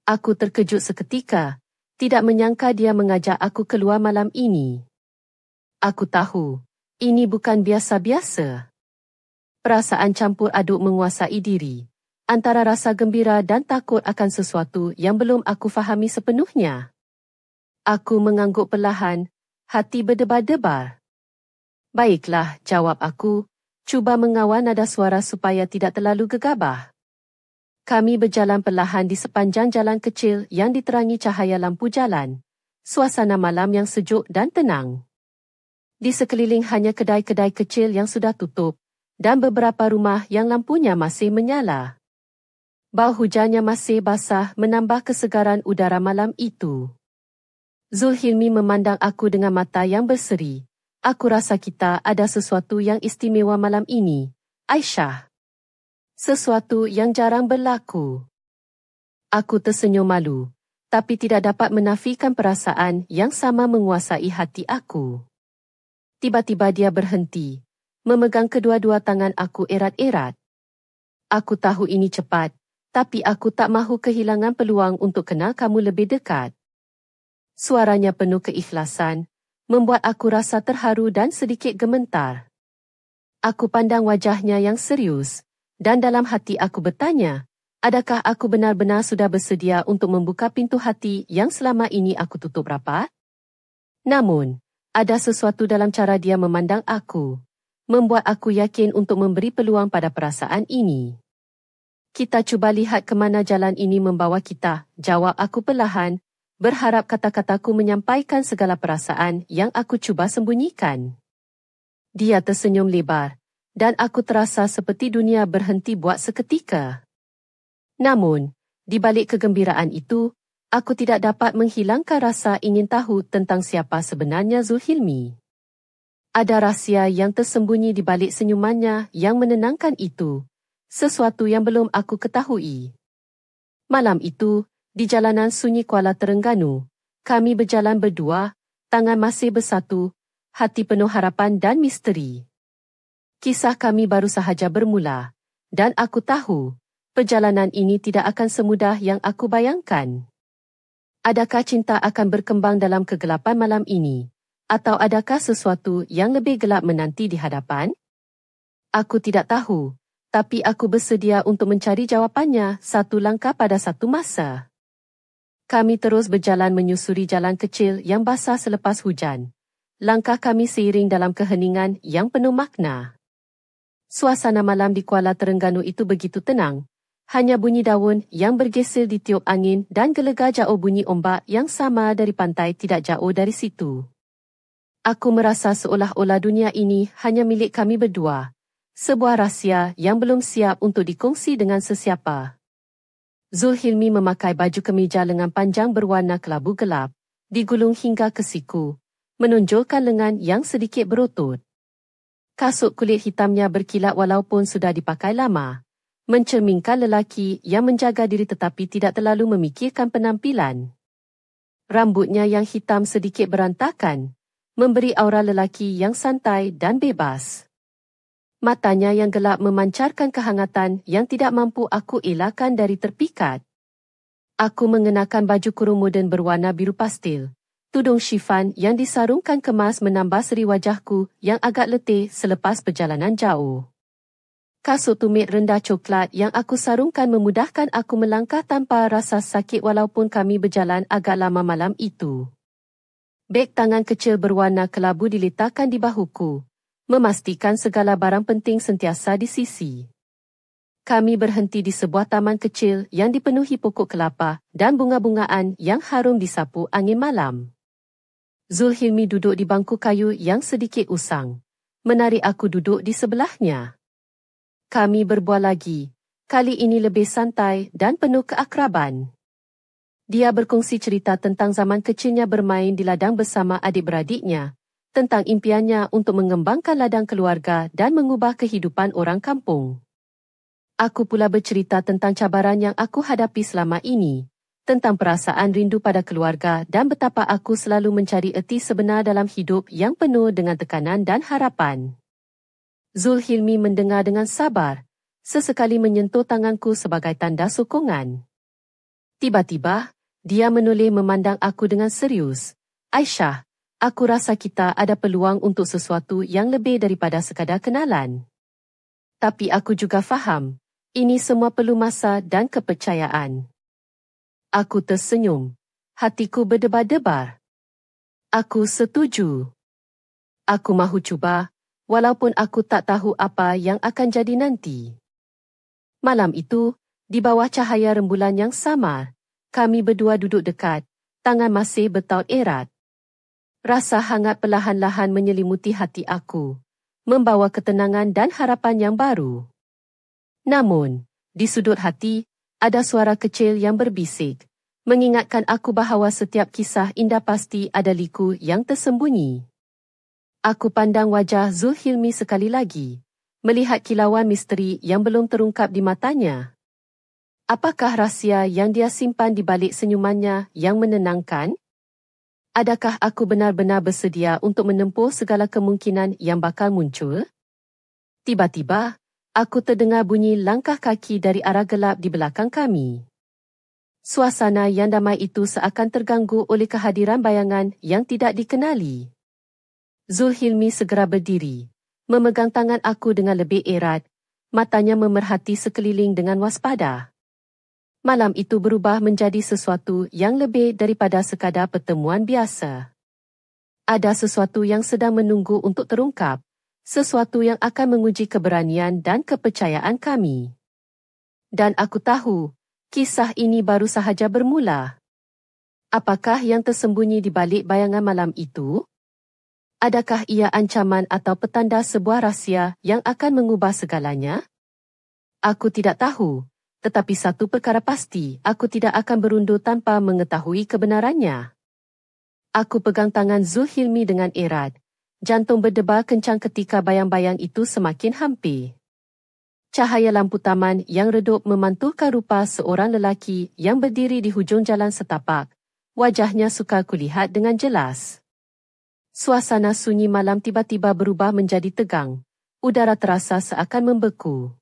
Aku terkejut seketika, tidak menyangka dia mengajak aku keluar malam ini. Aku tahu, ini bukan biasa-biasa. Perasaan campur aduk menguasai diri, antara rasa gembira dan takut akan sesuatu yang belum aku fahami sepenuhnya. Aku mengangguk perlahan, hati berdebar-debar. Baiklah, jawab aku, cuba mengawal nada suara supaya tidak terlalu gegabah. Kami berjalan perlahan di sepanjang jalan kecil yang diterangi cahaya lampu jalan, suasana malam yang sejuk dan tenang. Di sekeliling hanya kedai-kedai kecil yang sudah tutup, dan beberapa rumah yang lampunya masih menyala. Bau hujannya masih basah menambah kesegaran udara malam itu. Zulhilmi memandang aku dengan mata yang berseri. Aku rasa kita ada sesuatu yang istimewa malam ini, Aisyah. Sesuatu yang jarang berlaku. Aku tersenyum malu, tapi tidak dapat menafikan perasaan yang sama menguasai hati aku. Tiba-tiba dia berhenti, memegang kedua-dua tangan aku erat-erat. Aku tahu ini cepat, tapi aku tak mahu kehilangan peluang untuk kenal kamu lebih dekat. Suaranya penuh keikhlasan, membuat aku rasa terharu dan sedikit gemetar. Aku pandang wajahnya yang serius, dan dalam hati aku bertanya, adakah aku benar-benar sudah bersedia untuk membuka pintu hati yang selama ini aku tutup rapat? Namun, ada sesuatu dalam cara dia memandang aku, membuat aku yakin untuk memberi peluang pada perasaan ini. Kita cuba lihat ke mana jalan ini membawa kita, jawab aku perlahan, berharap kata-kataku menyampaikan segala perasaan yang aku cuba sembunyikan. Dia tersenyum lebar, dan aku terasa seperti dunia berhenti buat seketika. Namun, di balik kegembiraan itu, aku tidak dapat menghilangkan rasa ingin tahu tentang siapa sebenarnya Zulhilmi. Ada rahsia yang tersembunyi di balik senyumannya yang menenangkan itu, sesuatu yang belum aku ketahui. Malam itu, di jalanan sunyi Kuala Terengganu, kami berjalan berdua, tangan masih bersatu, hati penuh harapan dan misteri. Kisah kami baru sahaja bermula, dan aku tahu, perjalanan ini tidak akan semudah yang aku bayangkan. Adakah cinta akan berkembang dalam kegelapan malam ini, atau adakah sesuatu yang lebih gelap menanti di hadapan? Aku tidak tahu, tapi aku bersedia untuk mencari jawapannya satu langkah pada satu masa. Kami terus berjalan menyusuri jalan kecil yang basah selepas hujan. Langkah kami seiring dalam keheningan yang penuh makna. Suasana malam di Kuala Terengganu itu begitu tenang. Hanya bunyi daun yang bergeser ditiup angin dan gelegar jauh bunyi ombak yang sama dari pantai tidak jauh dari situ. Aku merasa seolah-olah dunia ini hanya milik kami berdua. Sebuah rahsia yang belum siap untuk dikongsi dengan sesiapa. Zulhilmi memakai baju kemeja lengan panjang berwarna kelabu gelap, digulung hingga ke siku, menonjolkan lengan yang sedikit berotot. Kasut kulit hitamnya berkilat walaupun sudah dipakai lama, mencerminkan lelaki yang menjaga diri tetapi tidak terlalu memikirkan penampilan. Rambutnya yang hitam sedikit berantakan, memberi aura lelaki yang santai dan bebas. Matanya yang gelap memancarkan kehangatan yang tidak mampu aku elakkan dari terpikat. Aku mengenakan baju kurung moden berwarna biru pastel. Tudung shifan yang disarungkan kemas menambah seri wajahku yang agak letih selepas perjalanan jauh. Kasut tumit rendah coklat yang aku sarungkan memudahkan aku melangkah tanpa rasa sakit walaupun kami berjalan agak lama malam itu. Beg tangan kecil berwarna kelabu diletakkan di bahuku, memastikan segala barang penting sentiasa di sisi. Kami berhenti di sebuah taman kecil yang dipenuhi pokok kelapa dan bunga-bungaan yang harum disapu angin malam. Zulhilmi duduk di bangku kayu yang sedikit usang, menarik aku duduk di sebelahnya. Kami berbual lagi, kali ini lebih santai dan penuh keakraban. Dia berkongsi cerita tentang zaman kecilnya bermain di ladang bersama adik-beradiknya, tentang impiannya untuk mengembangkan ladang keluarga dan mengubah kehidupan orang kampung. Aku pula bercerita tentang cabaran yang aku hadapi selama ini, tentang perasaan rindu pada keluarga dan betapa aku selalu mencari erti sebenar dalam hidup yang penuh dengan tekanan dan harapan. Zulhilmi mendengar dengan sabar, sesekali menyentuh tanganku sebagai tanda sokongan. Tiba-tiba, dia menoleh memandang aku dengan serius. Aisyah, aku rasa kita ada peluang untuk sesuatu yang lebih daripada sekadar kenalan. Tapi aku juga faham, ini semua perlu masa dan kepercayaan. Aku tersenyum. Hatiku berdebar-debar. Aku setuju. Aku mahu cuba, walaupun aku tak tahu apa yang akan jadi nanti. Malam itu, di bawah cahaya rembulan yang samar, kami berdua duduk dekat, tangan masih bertaut erat. Rasa hangat perlahan-lahan menyelimuti hati aku, membawa ketenangan dan harapan yang baru. Namun, di sudut hati, ada suara kecil yang berbisik, mengingatkan aku bahawa setiap kisah indah pasti ada liku yang tersembunyi. Aku pandang wajah Zulhilmi sekali lagi, melihat kilauan misteri yang belum terungkap di matanya. Apakah rahsia yang dia simpan di balik senyumannya yang menenangkan? Adakah aku benar-benar bersedia untuk menempuh segala kemungkinan yang bakal muncul? Tiba-tiba, aku terdengar bunyi langkah kaki dari arah gelap di belakang kami. Suasana yang damai itu seakan terganggu oleh kehadiran bayangan yang tidak dikenali. Zulhilmi segera berdiri, memegang tangan aku dengan lebih erat, matanya memerhati sekeliling dengan waspada. Malam itu berubah menjadi sesuatu yang lebih daripada sekadar pertemuan biasa. Ada sesuatu yang sedang menunggu untuk terungkap, sesuatu yang akan menguji keberanian dan kepercayaan kami. Dan aku tahu, kisah ini baru sahaja bermula. Apakah yang tersembunyi di balik bayangan malam itu? Adakah ia ancaman atau petanda sebuah rahsia yang akan mengubah segalanya? Aku tidak tahu, tetapi satu perkara pasti, aku tidak akan berundur tanpa mengetahui kebenarannya. Aku pegang tangan Zulhilmi dengan erat. Jantung berdebar kencang ketika bayang-bayang itu semakin hampir. Cahaya lampu taman yang redup memantulkan rupa seorang lelaki yang berdiri di hujung jalan setapak. Wajahnya sukar kulihat dengan jelas. Suasana sunyi malam tiba-tiba berubah menjadi tegang. Udara terasa seakan membeku.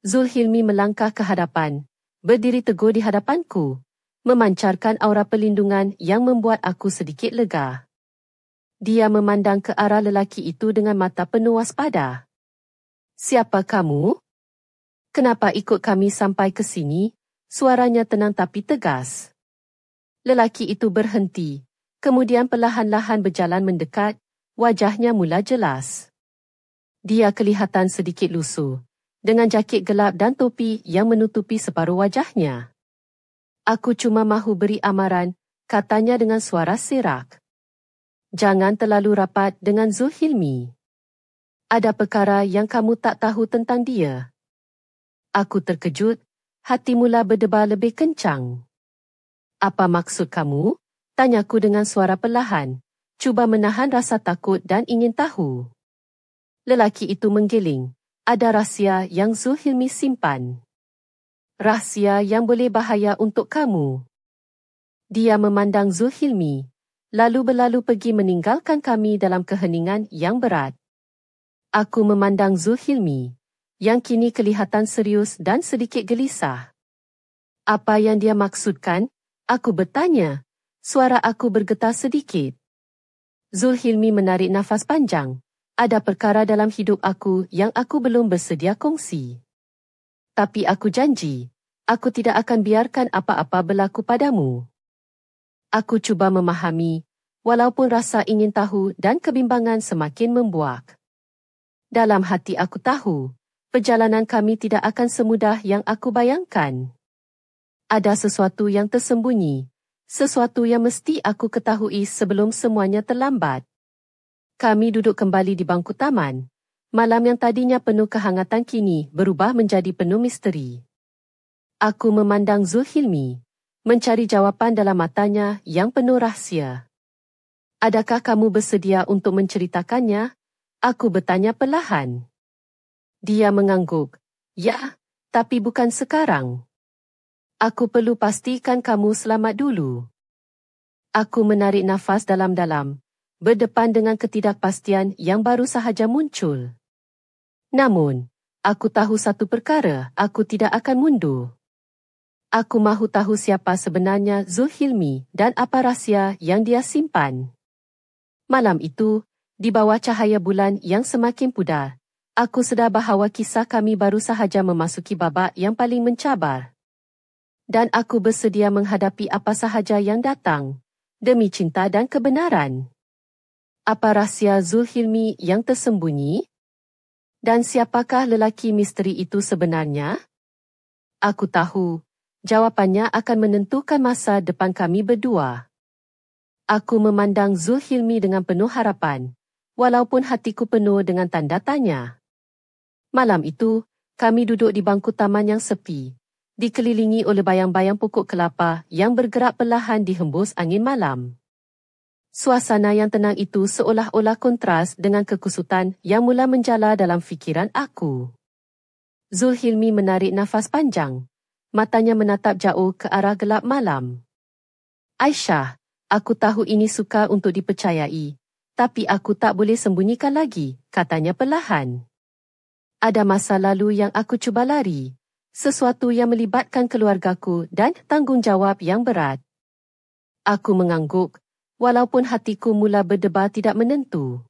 Zulhilmi melangkah ke hadapan, berdiri teguh di hadapanku, memancarkan aura perlindungan yang membuat aku sedikit lega. Dia memandang ke arah lelaki itu dengan mata penuh waspada. Siapa kamu? Kenapa ikut kami sampai ke sini? Suaranya tenang tapi tegas. Lelaki itu berhenti, kemudian perlahan-lahan berjalan mendekat, wajahnya mula jelas. Dia kelihatan sedikit lusuh, dengan jaket gelap dan topi yang menutupi separuh wajahnya. Aku cuma mahu beri amaran, katanya dengan suara serak. Jangan terlalu rapat dengan Zulhilmi. Ada perkara yang kamu tak tahu tentang dia. Aku terkejut, hati mula berdebar lebih kencang. Apa maksud kamu? Tanyaku dengan suara perlahan, cuba menahan rasa takut dan ingin tahu. Lelaki itu menggiling. Ada rahsia yang Zulhilmi simpan. Rahsia yang boleh bahaya untuk kamu. Dia memandang Zulhilmi, lalu berlalu pergi meninggalkan kami dalam keheningan yang berat. Aku memandang Zulhilmi, yang kini kelihatan serius dan sedikit gelisah. Apa yang dia maksudkan? Aku bertanya. Suara aku bergetar sedikit. Zulhilmi menarik nafas panjang. Ada perkara dalam hidup aku yang aku belum bersedia kongsi. Tapi aku janji, aku tidak akan biarkan apa-apa berlaku padamu. Aku cuba memahami, walaupun rasa ingin tahu dan kebimbangan semakin membuak. Dalam hati aku tahu, perjalanan kami tidak akan semudah yang aku bayangkan. Ada sesuatu yang tersembunyi, sesuatu yang mesti aku ketahui sebelum semuanya terlambat. Kami duduk kembali di bangku taman. Malam yang tadinya penuh kehangatan kini berubah menjadi penuh misteri. Aku memandang Zulhilmi, mencari jawapan dalam matanya yang penuh rahsia. Adakah kamu bersedia untuk menceritakannya? Aku bertanya perlahan. Dia mengangguk. Ya, tapi bukan sekarang. Aku perlu pastikan kamu selamat dulu. Aku menarik nafas dalam-dalam, berdepan dengan ketidakpastian yang baru sahaja muncul. Namun, aku tahu satu perkara, aku tidak akan mundur. Aku mahu tahu siapa sebenarnya Zulhilmi dan apa rahsia yang dia simpan. Malam itu, di bawah cahaya bulan yang semakin pudar, aku sedar bahawa kisah kami baru sahaja memasuki babak yang paling mencabar. Dan aku bersedia menghadapi apa sahaja yang datang, demi cinta dan kebenaran. Apa rahsia Zulhilmi yang tersembunyi? Dan siapakah lelaki misteri itu sebenarnya? Aku tahu, jawapannya akan menentukan masa depan kami berdua. Aku memandang Zulhilmi dengan penuh harapan, walaupun hatiku penuh dengan tanda tanya. Malam itu, kami duduk di bangku taman yang sepi, dikelilingi oleh bayang-bayang pokok kelapa yang bergerak perlahan dihembus angin malam. Suasana yang tenang itu seolah-olah kontras dengan kekusutan yang mula menjala dalam fikiran aku. Zulhilmi menarik nafas panjang. Matanya menatap jauh ke arah gelap malam. Aisyah, aku tahu ini sukar untuk dipercayai, tapi aku tak boleh sembunyikan lagi, katanya perlahan. Ada masa lalu yang aku cuba lari, sesuatu yang melibatkan keluargaku dan tanggungjawab yang berat. Aku mengangguk, walaupun hatiku mula berdebar tidak menentu.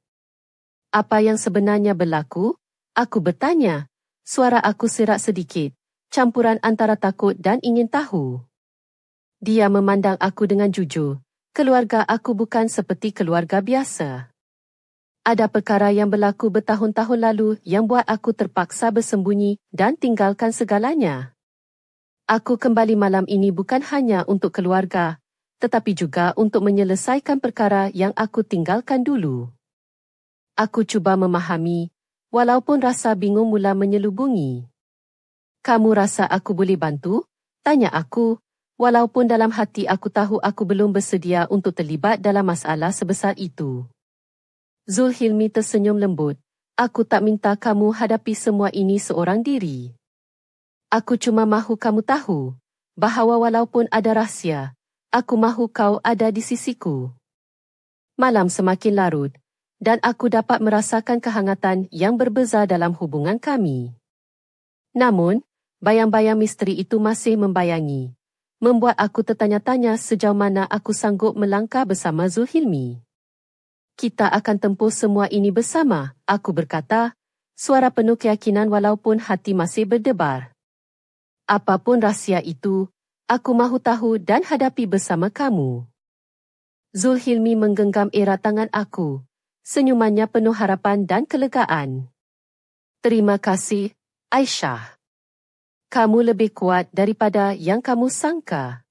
Apa yang sebenarnya berlaku? Aku bertanya. Suara aku serak sedikit, campuran antara takut dan ingin tahu. Dia memandang aku dengan jujur. Keluarga aku bukan seperti keluarga biasa. Ada perkara yang berlaku bertahun-tahun lalu yang buat aku terpaksa bersembunyi dan tinggalkan segalanya. Aku kembali malam ini bukan hanya untuk keluarga, tetapi juga untuk menyelesaikan perkara yang aku tinggalkan dulu. Aku cuba memahami, walaupun rasa bingung mula menyelubungi. Kamu rasa aku boleh bantu? Tanya aku, walaupun dalam hati aku tahu aku belum bersedia untuk terlibat dalam masalah sebesar itu. Zulhilmi tersenyum lembut. Aku tak minta kamu hadapi semua ini seorang diri. Aku cuma mahu kamu tahu, bahawa walaupun ada rahsia, aku mahu kau ada di sisiku. Malam semakin larut, dan aku dapat merasakan kehangatan yang berbeza dalam hubungan kami. Namun, bayang-bayang misteri itu masih membayangi, membuat aku tertanya-tanya sejauh mana aku sanggup melangkah bersama Zulhilmi. Kita akan tempuh semua ini bersama, aku berkata, suara penuh keyakinan walaupun hati masih berdebar. Apapun rahsia itu, aku mahu tahu dan hadapi bersama kamu. Zulhilmi menggenggam erat tangan aku. Senyumannya penuh harapan dan kelegaan. Terima kasih, Aisyah. Kamu lebih kuat daripada yang kamu sangka.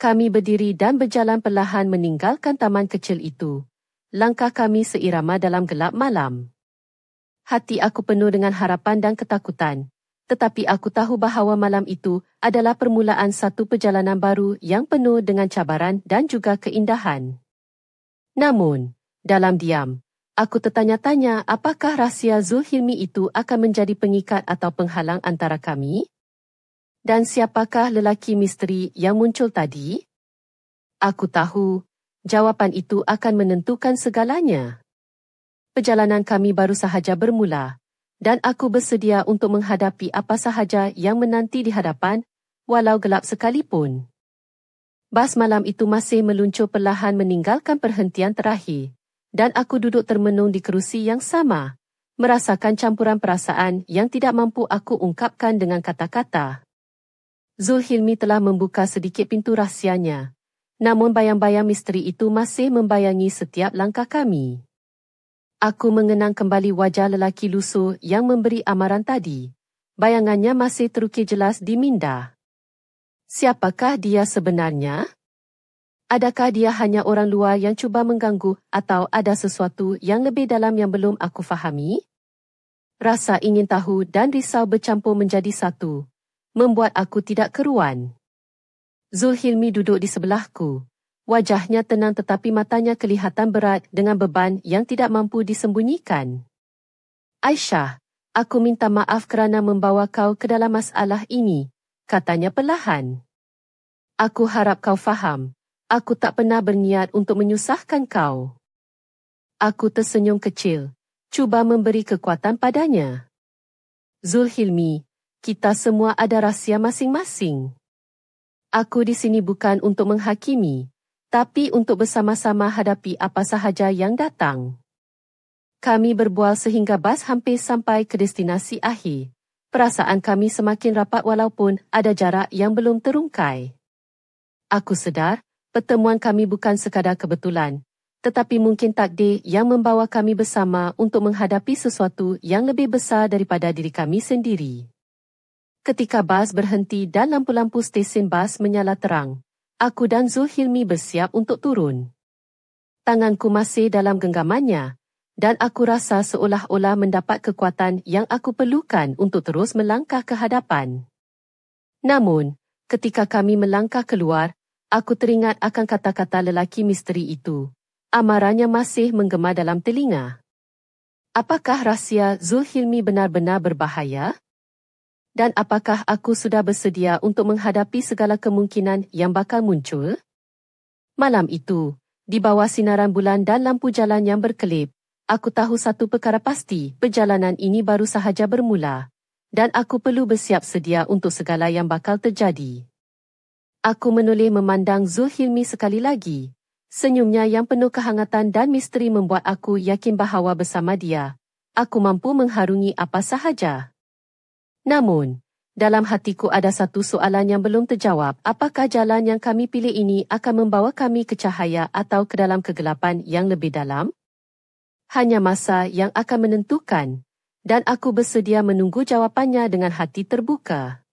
Kami berdiri dan berjalan perlahan meninggalkan taman kecil itu. Langkah kami seirama dalam gelap malam. Hati aku penuh dengan harapan dan ketakutan. Tetapi aku tahu bahawa malam itu adalah permulaan satu perjalanan baru yang penuh dengan cabaran dan juga keindahan. Namun, dalam diam, aku tertanya-tanya apakah rahsia Zulhilmi itu akan menjadi pengikat atau penghalang antara kami? Dan siapakah lelaki misteri yang muncul tadi? Aku tahu, jawapan itu akan menentukan segalanya. perjalanan kami baru sahaja bermula, dan aku bersedia untuk menghadapi apa sahaja yang menanti di hadapan, walau gelap sekalipun. Bas malam itu masih meluncur perlahan meninggalkan perhentian terakhir, dan aku duduk termenung di kerusi yang sama, merasakan campuran perasaan yang tidak mampu aku ungkapkan dengan kata-kata. Zulhilmi telah membuka sedikit pintu rahsianya, namun bayang-bayang misteri itu masih membayangi setiap langkah kami. Aku mengenang kembali wajah lelaki lusuh yang memberi amaran tadi. Bayangannya masih terukir jelas di minda. Siapakah dia sebenarnya? Adakah dia hanya orang luar yang cuba mengganggu atau ada sesuatu yang lebih dalam yang belum aku fahami? Rasa ingin tahu dan risau bercampur menjadi satu, membuat aku tidak keruan. Zulhilmi duduk di sebelahku. Wajahnya tenang tetapi matanya kelihatan berat dengan beban yang tidak mampu disembunyikan. Aisyah, aku minta maaf kerana membawa kau ke dalam masalah ini, katanya perlahan. Aku harap kau faham, aku tak pernah berniat untuk menyusahkan kau. Aku tersenyum kecil, cuba memberi kekuatan padanya. Zulhilmi, kita semua ada rahsia masing-masing. Aku di sini bukan untuk menghakimi, tapi untuk bersama-sama hadapi apa sahaja yang datang. Kami berbual sehingga bas hampir sampai ke destinasi akhir. Perasaan kami semakin rapat walaupun ada jarak yang belum terungkai. Aku sedar, pertemuan kami bukan sekadar kebetulan, tetapi mungkin takdir yang membawa kami bersama untuk menghadapi sesuatu yang lebih besar daripada diri kami sendiri. Ketika bas berhenti dan lampu-lampu stesen bas menyala terang, aku dan Zulhilmi bersiap untuk turun. Tanganku masih dalam genggamannya, dan aku rasa seolah-olah mendapat kekuatan yang aku perlukan untuk terus melangkah ke hadapan. Namun, ketika kami melangkah keluar, aku teringat akan kata-kata lelaki misteri itu. Amarannya masih menggema dalam telinga. Apakah rahsia Zulhilmi benar-benar berbahaya? Dan apakah aku sudah bersedia untuk menghadapi segala kemungkinan yang bakal muncul? Malam itu, di bawah sinaran bulan dan lampu jalan yang berkelip, aku tahu satu perkara pasti, perjalanan ini baru sahaja bermula, dan aku perlu bersiap sedia untuk segala yang bakal terjadi. Aku menoleh memandang Zulhilmi sekali lagi. Senyumnya yang penuh kehangatan dan misteri membuat aku yakin bahawa bersama dia, aku mampu mengharungi apa sahaja. Namun, dalam hatiku ada satu soalan yang belum terjawab. Apakah jalan yang kami pilih ini akan membawa kami ke cahaya atau ke dalam kegelapan yang lebih dalam? Hanya masa yang akan menentukan, dan aku bersedia menunggu jawapannya dengan hati terbuka.